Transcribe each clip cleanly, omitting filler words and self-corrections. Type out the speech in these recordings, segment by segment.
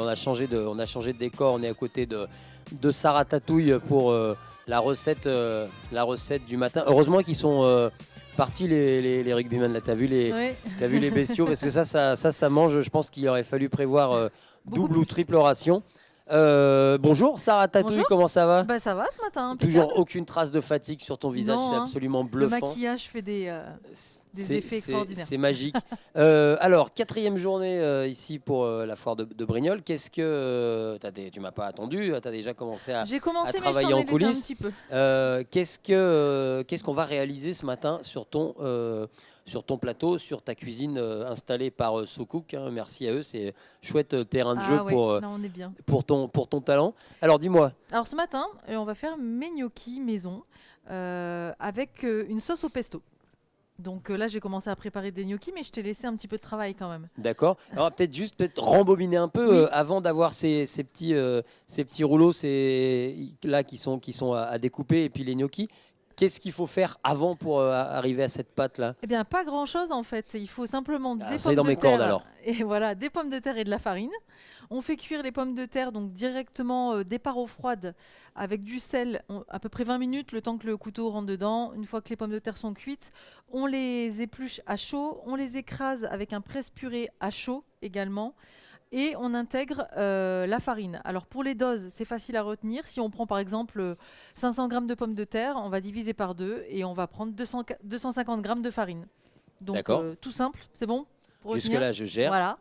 on a changé de décor. On est à côté de Sarah Tatouille pour la recette du matin. Heureusement qu'ils sont partis les rugbymen. Là, t'as vu les bestiaux parce que ça mange. Je pense qu'il aurait fallu prévoir double ou triple ration. Bonjour Sarah Tatouille, bonjour. Comment ça va? Bah ça va ce matin. Toujours aucune trace de fatigue sur ton visage, non, c'est absolument bluffant. Le maquillage fait des effets extraordinaires. C'est magique. Alors, 4e journée ici pour la foire de Brignoles. Qu'est-ce que tu m'as pas attendu? Tu as déjà commencé à travailler en coulisses. Un petit peu. Qu'est-ce qu'on va réaliser ce matin sur ton plateau, sur ta cuisine installée par SoCook, hein, merci à eux, c'est chouette terrain de jeu pour ton talent. Alors dis-moi. Alors ce matin, on va faire mes gnocchis maison avec une sauce au pesto. Donc là, j'ai commencé à préparer des gnocchis, mais je t'ai laissé un petit peu de travail quand même. D'accord. Alors peut-être rembobiner un peu avant d'avoir ces petits rouleaux là qui sont à découper et puis les gnocchis. Qu'est-ce qu'il faut faire avant pour arriver à cette pâte-là? Eh bien, pas grand-chose en fait. Il faut simplement des pommes c'est dans de mes terre. cordes alors. Et voilà, des pommes de terre et de la farine. On fait cuire les pommes de terre donc directement départ eau froide avec du sel, à peu près 20 minutes, le temps que le couteau rentre dedans. Une fois que les pommes de terre sont cuites, on les épluche à chaud, on les écrase avec un presse-purée à chaud également. Et on intègre la farine. Alors pour les doses, c'est facile à retenir. Si on prend par exemple 500 g de pommes de terre, on va diviser par 2 et on va prendre 250 g de farine. Donc tout simple, c'est bon pour retenir. Jusque-là, je gère. Voilà.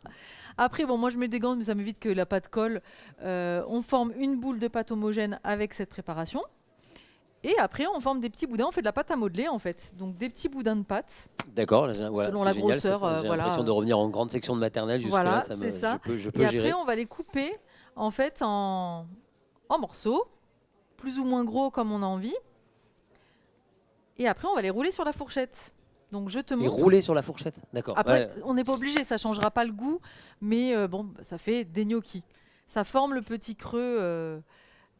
Après, bon, moi je mets des gants, mais ça m'évite que la pâte colle. On forme une boule de pâte homogène avec cette préparation. Et après, on forme des petits boudins. On fait de la pâte à modeler en fait. Donc des petits boudins de pâte. D'accord, voilà, selon la grosseur. J'ai l'impression de revenir en grande section de maternelle. Voilà, c'est ça. Je peux et gérer. Après, on va les couper en fait en morceaux, plus ou moins gros comme on a envie. Et après, on va les rouler sur la fourchette. Donc je te montre. Et rouler sur la fourchette, d'accord. Après, on n'est pas obligé, ça changera pas le goût, mais bon, ça fait des gnocchis. Ça forme le petit creux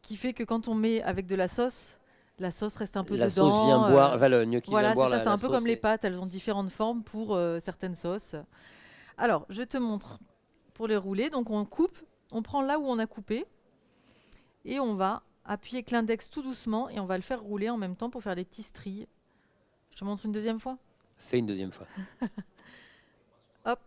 qui fait que quand on met avec de la sauce reste un peu dedans. La sauce vient boire, le gnocchi voilà, vient boire. Voilà, c'est un peu comme les pâtes, elles ont différentes formes pour certaines sauces. Alors, je te montre pour les rouler. Donc, on coupe, on prend là où on a coupé et on va appuyer avec l'index tout doucement et on va le faire rouler en même temps pour faire les petits stries. Je te montre une deuxième fois. Fais une deuxième fois. Hop.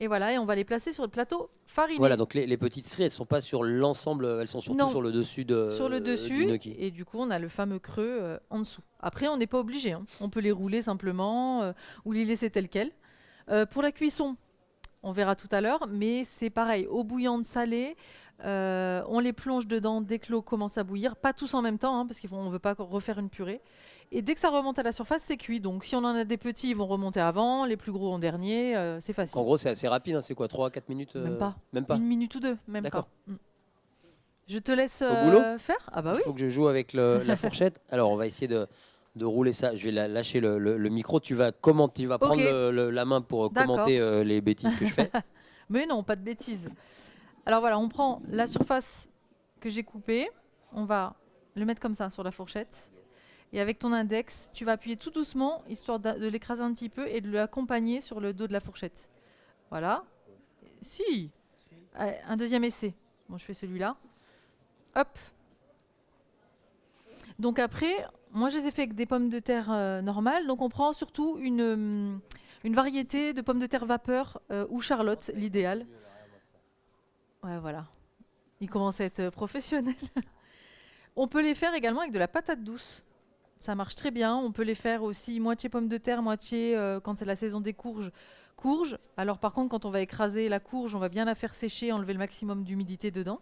Et voilà, et on va les placer sur le plateau fariné. Voilà, donc les petites stries, elles ne sont pas sur l'ensemble, elles sont surtout sur le dessus du gnocchi. Et du coup, on a le fameux creux en dessous. Après, on n'est pas obligé. Hein. On peut les rouler simplement ou les laisser tels quels. Pour la cuisson, on verra tout à l'heure, mais c'est pareil, eau bouillante salée, on les plonge dedans dès que l'eau commence à bouillir, pas tous en même temps, hein, parce qu'on ne veut pas refaire une purée. Et dès que ça remonte à la surface, c'est cuit. Donc si on en a des petits, ils vont remonter avant, les plus gros en dernier, c'est facile. En gros, c'est assez rapide, hein, c'est quoi, 3 à 4 minutes Même pas. Même pas. 1 minute ou 2, même pas. Je te laisse faire. Ah bah oui. Il faut que je joue avec la fourchette. Alors, on va essayer de rouler ça. Je vais lâcher le micro. Tu vas prendre la main pour commenter les bêtises que je fais. Mais non, pas de bêtises. Alors voilà, on prend la surface que j'ai coupée. On va le mettre comme ça sur la fourchette. Et avec ton index, tu vas appuyer tout doucement, histoire de l'écraser un petit peu et de l'accompagner sur le dos de la fourchette. Voilà. Si. Allez, un deuxième essai. Bon, je fais celui-là. Hop. Donc après, moi je les ai fait avec des pommes de terre normales. Donc on prend surtout une variété de pommes de terre vapeur ou Charlotte, l'idéal. Ouais, voilà. Il commence à être professionnel. On peut les faire également avec de la patate douce. Ça marche très bien. On peut les faire aussi moitié pommes de terre, moitié, quand c'est la saison des courges. Alors par contre, quand on va écraser la courge, on va bien la faire sécher, enlever le maximum d'humidité dedans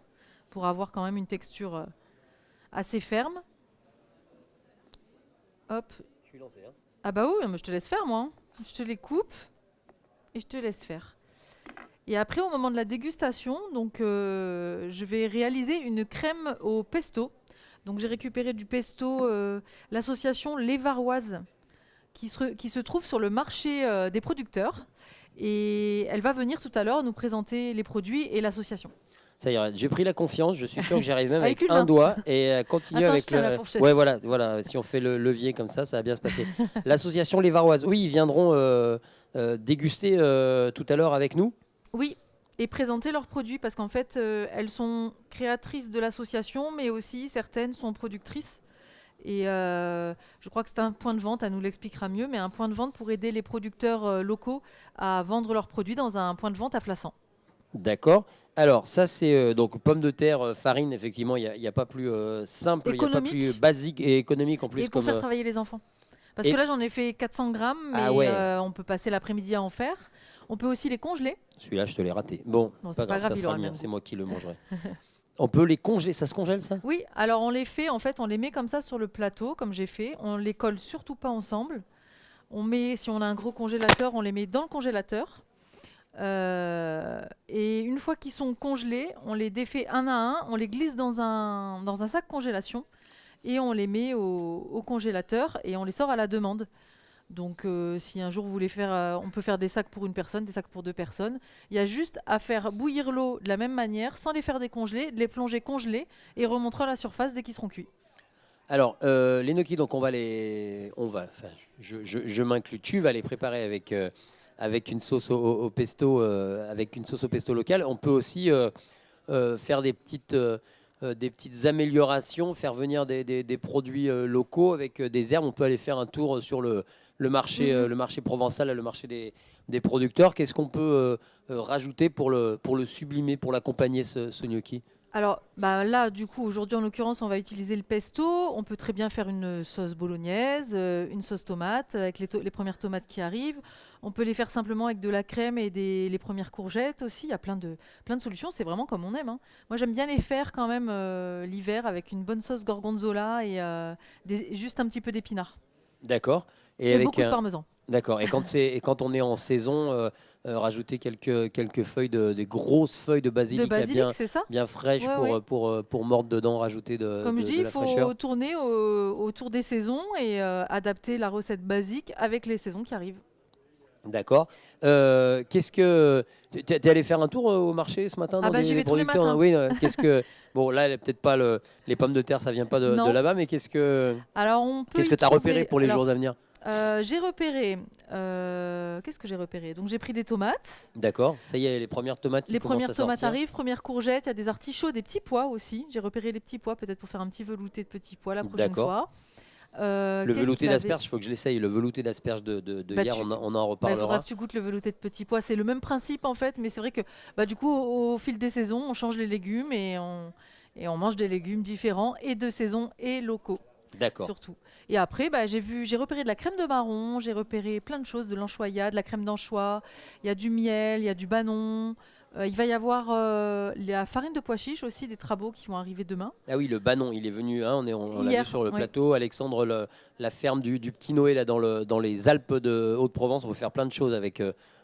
pour avoir quand même une texture assez ferme. Hop. Je suis lancé, hein. Ah bah oui, mais je te laisse faire moi. Je te les coupe et je te laisse faire. Et après, au moment de la dégustation, donc, je vais réaliser une crème au pesto. Donc j'ai récupéré du pesto, l'association Les Varoises, qui se trouve sur le marché des producteurs. Et elle va venir tout à l'heure nous présenter les produits et l'association. Ça y est, j'ai pris la confiance. Je suis sûr que j'arrive même avec un doigt et continuer avec la fourchette. Ouais, voilà. Si on fait le levier comme ça va bien se passer. L'association Les Varoises, oui, ils viendront déguster tout à l'heure avec nous. Oui. et présenter leurs produits parce qu'en fait, elles sont créatrices de l'association, mais aussi certaines sont productrices. Et je crois que c'est un point de vente, elle nous l'expliquera mieux, mais un point de vente pour aider les producteurs locaux à vendre leurs produits dans un point de vente à Flassan. D'accord. Alors, ça, c'est donc pommes de terre, farine, effectivement, il n'y a pas plus simple, il n'y a pas plus basique et économique en plus. Et pour faire travailler les enfants. Parce que là, j'en ai fait 400 grammes, mais on peut passer l'après-midi à en faire. On peut aussi les congeler. Celui-là, je te l'ai raté. Bon, c'est pas grave, ça sera le mien, c'est moi qui le mangerai. On peut les congeler, ça se congèle ça? Oui, alors on les fait, en fait, on les met comme ça sur le plateau, comme j'ai fait. On les colle surtout pas ensemble. On met, si on a un gros congélateur, on les met dans le congélateur. Et une fois qu'ils sont congelés, on les défait un à un, on les glisse dans un sac congélation et on les met au congélateur et on les sort à la demande. Donc si un jour vous voulez faire, on peut faire des sacs pour une personne, des sacs pour 2 personnes. Il y a juste à faire bouillir l'eau de la même manière, sans les faire décongeler, de les plonger congelés et remontrer à la surface dès qu'ils seront cuits. Alors, les gnocchis, donc je m'inclus, tu vas les préparer avec une sauce au pesto, avec une sauce au pesto locale. On peut aussi faire des petites améliorations, faire venir des produits locaux avec des herbes. On peut aller faire un tour sur le marché provençal, le marché des producteurs. Qu'est-ce qu'on peut rajouter pour le sublimer, pour l'accompagner, ce gnocchi? Alors là, du coup, aujourd'hui, en l'occurrence, on va utiliser le pesto. On peut très bien faire une sauce bolognaise, une sauce tomate, avec les premières tomates qui arrivent. On peut les faire simplement avec de la crème et les premières courgettes aussi. Il y a plein de solutions. C'est vraiment comme on aime, hein. Moi, j'aime bien les faire quand même l'hiver avec une bonne sauce gorgonzola et juste un petit peu d'épinards. D'accord. Et avec beaucoup de parmesan. D'accord. Et quand on est en saison, rajouter quelques feuilles des grosses feuilles de basilic, bien fraîches pour mordre dedans, rajouter de Comme je dis, il faut tourner autour des saisons et adapter la recette basique avec les saisons qui arrivent. D'accord. Qu'est-ce que tu es allé faire un tour au marché ce matin dans j'y vais tous les matins. Oui. Qu'est-ce que bon là peut-être pas les pommes de terre, ça vient pas de là-bas, mais qu'est-ce que tu as repéré pour les jours à venir? J'ai repéré. Qu'est-ce que j'ai repéré? Donc j'ai pris des tomates. D'accord. Ça y est, les premières tomates. Les premières tomates arrivent, premières courgettes. Il y a des artichauts, des petits pois aussi. J'ai repéré les petits pois, peut-être pour faire un petit velouté de petits pois la prochaine fois. Le velouté d'asperges, il faut que je l'essaye. Le velouté d'asperges de hier, on en reparlera. Il faudra que tu goûtes le velouté de petits pois. C'est le même principe en fait, mais c'est vrai que du coup, au fil des saisons, on change les légumes et on mange des légumes différents et de saison et locaux. D'accord. Surtout. Et après, j'ai repéré de la crème de marron, j'ai repéré plein de choses, de l'anchoïa, de la crème d'anchois. Il y a du miel, il y a du banon. Il va y avoir la farine de pois chiche aussi, des trabeaux qui vont arriver demain. Ah oui, le banon, il est venu, hein, on l'a vu sur le plateau. Alexandre, la ferme du Petit Noé là, dans les Alpes de Haute-Provence, on peut faire plein de choses avec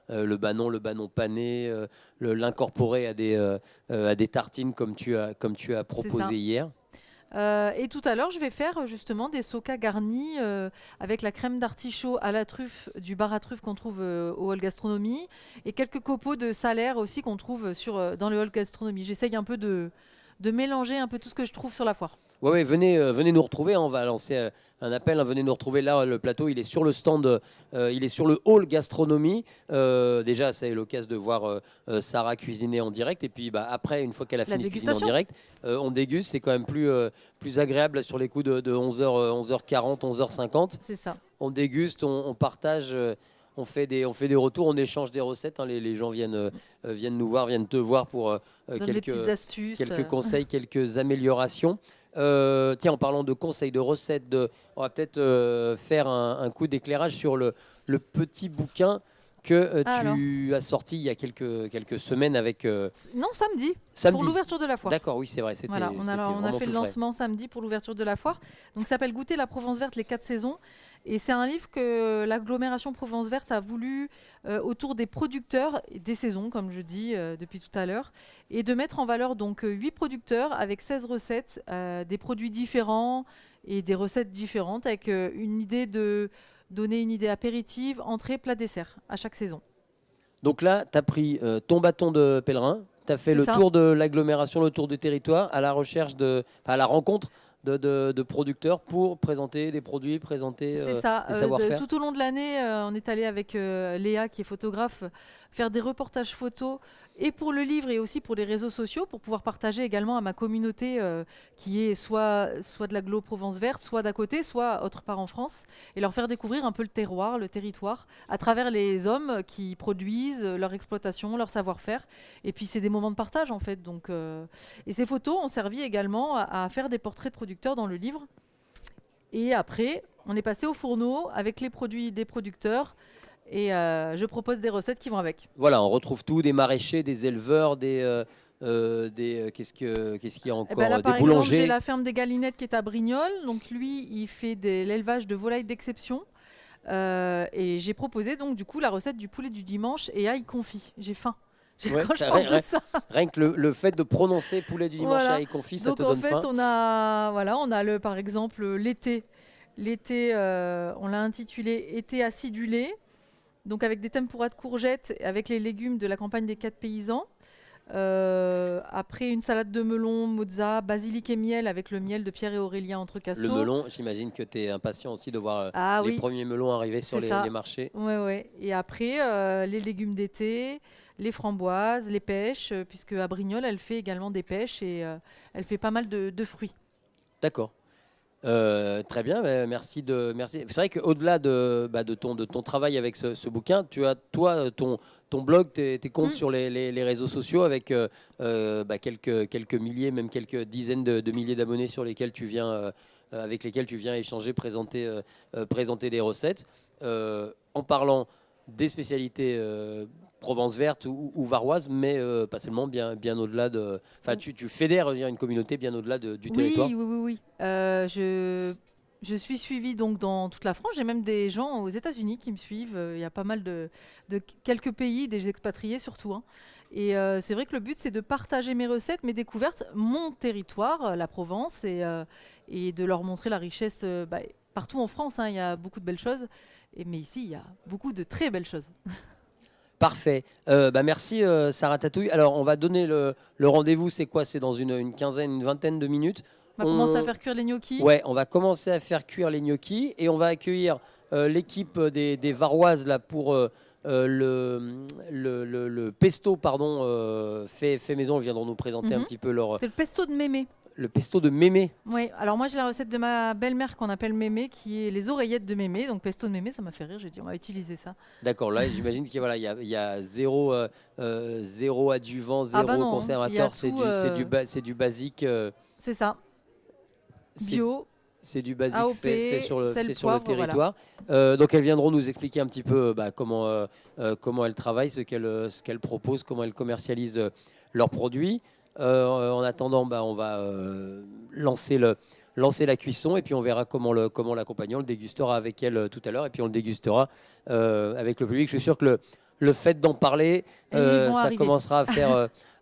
le banon pané, l'incorporer à des tartines comme tu as proposé hier. Et tout à l'heure, je vais faire justement des soca garnis avec la crème d'artichaut à la truffe du bar à truffe qu'on trouve au hall gastronomie et quelques copeaux de salaire aussi qu'on trouve dans le hall gastronomie. J'essaye un peu de mélanger un peu tout ce que je trouve sur la foire. Ouais, venez nous retrouver. On va lancer un appel. Venez nous retrouver là. Le plateau, il est sur le stand, il est sur le hall gastronomie. Déjà, c'est l'occasion de voir Sarah cuisiner en direct. Et puis, après, une fois qu'elle a fini de cuisiner en direct, on déguste. C'est quand même plus agréable sur les coups de 11h40, 11h50. C'est ça. On déguste, on partage. On fait des retours, on échange des recettes. Hein. Les gens viennent nous voir, viennent te voir pour quelques astuces, quelques conseils, quelques améliorations. Tiens, en parlant de conseils, de recettes, on va peut-être faire un coup d'éclairage sur le petit bouquin que tu as sorti il y a quelques semaines avec... Non, samedi, pour l'ouverture de la foire. D'accord, oui, c'est vrai. Voilà, on a fait le lancement samedi pour l'ouverture de la foire. Donc, ça s'appelle Goûter la Provence verte, les 4 saisons. Et c'est un livre que l'agglomération Provence verte a voulu autour des producteurs des saisons, comme je dis depuis tout à l'heure, et de mettre en valeur donc 8 producteurs avec 16 recettes, des produits différents et des recettes différentes, avec une idée de donner une idée apéritive, entrée, plat, dessert à chaque saison. Donc là, tu as pris ton bâton de pèlerin, tu as fait le tour de l'agglomération, le tour du territoire, à la rencontre de producteurs pour présenter des produits, présenter des savoir-faire. Tout au long de l'année, on est allé avec Léa, qui est photographe, faire des reportages photos et pour le livre et aussi pour les réseaux sociaux, pour pouvoir partager également à ma communauté qui est soit de l'agglo Provence Verte, soit d'à côté, soit autre part en France, et leur faire découvrir un peu le terroir, le territoire, à travers les hommes qui produisent, leur exploitation, leur savoir-faire. Et puis c'est des moments de partage en fait. Donc, et ces photos ont servi également à faire des portraits de producteurs dans le livre. Et après, on est passé au fourneau avec les produits des producteurs. Et je propose des recettes qui vont avec. Voilà, on retrouve tout, des maraîchers, des éleveurs, qu'est-ce qu'il y a encore, là, des boulangers. J'ai la ferme des Galinettes qui est à Brignoles. Donc lui, il fait de l'élevage de volailles d'exception. Et j'ai proposé donc du coup la recette du poulet du dimanche et ail confit. J'ai faim. Quand je parle de ça. Rien que le fait de prononcer poulet du dimanche et ail confit, ça te donne faim. Donc en fait, par exemple l'été. L'été, on l'a intitulé été acidulé. Donc avec des tempura de courgettes, avec les légumes de la campagne des 4 paysans. Après une salade de melon, mozza, basilic et miel avec le miel de Pierre et Aurélien Entrecasteaux. Le melon, j'imagine que tu es impatient aussi de voir les premiers melons arriver sur les marchés. Oui. Et après, les légumes d'été, les framboises, les pêches, puisque à Brignoles, elle fait également des pêches et elle fait pas mal de fruits. D'accord. Très bien, merci. C'est vrai qu'au-delà de ton travail avec ce bouquin, tu as toi ton blog, tes comptes sur les réseaux sociaux avec quelques milliers, même quelques dizaines de milliers d'abonnés sur lesquels avec lesquels tu viens échanger, présenter des recettes. En parlant des spécialités Provence verte ou varoise, mais pas seulement, bien au-delà de... Enfin, tu fédères une communauté bien au-delà du territoire. Oui. Je suis suivie donc dans toute la France. J'ai même des gens aux États-Unis qui me suivent. Il y a pas mal de quelques pays, des expatriés surtout. Hein. Et c'est vrai que le but, c'est de partager mes recettes, mes découvertes, mon territoire, la Provence, et de leur montrer la richesse partout en France. Hein, il y a beaucoup de belles choses. Mais ici, il y a beaucoup de très belles choses. Parfait. Merci Sarah Tatouille. Alors on va donner le rendez-vous. C'est quoi? C'est dans une quinzaine, une vingtaine de minutes. On va commencer à faire cuire les gnocchis. Ouais, on va commencer à faire cuire les gnocchis et on va accueillir l'équipe des Varoises là pour le pesto fait maison. Ils viendront nous présenter un petit peu leur. C'est le pesto de Mémé. Le pesto de Mémé. Oui, alors moi j'ai la recette de ma belle-mère qu'on appelle Mémé, qui est les oreillettes de Mémé. Donc pesto de Mémé, ça m'a fait rire, j'ai dit on va utiliser ça. D'accord, là j'imagine qu'il y a zéro adjuvant, zéro conservateur, c'est du basique. C'est ça, bio. C'est du basique AOP, fait sur le territoire. Voilà. Donc elles viendront nous expliquer un petit peu comment elles travaillent, ce qu'elles proposent, comment elles commercialisent leurs produits. En attendant, on va lancer la cuisson et puis on verra comment l'accompagner. On le dégustera avec elle tout à l'heure et puis on le dégustera avec le public. Je suis sûr que le fait d'en parler, ça commencera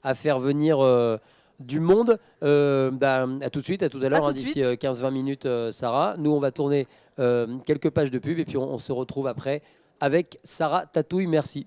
à faire venir du monde. À tout de suite, à tout à l'heure, d'ici 15-20 minutes, Sarah. Nous, on va tourner quelques pages de pub et puis on se retrouve après avec Sarah Tatouille. Merci.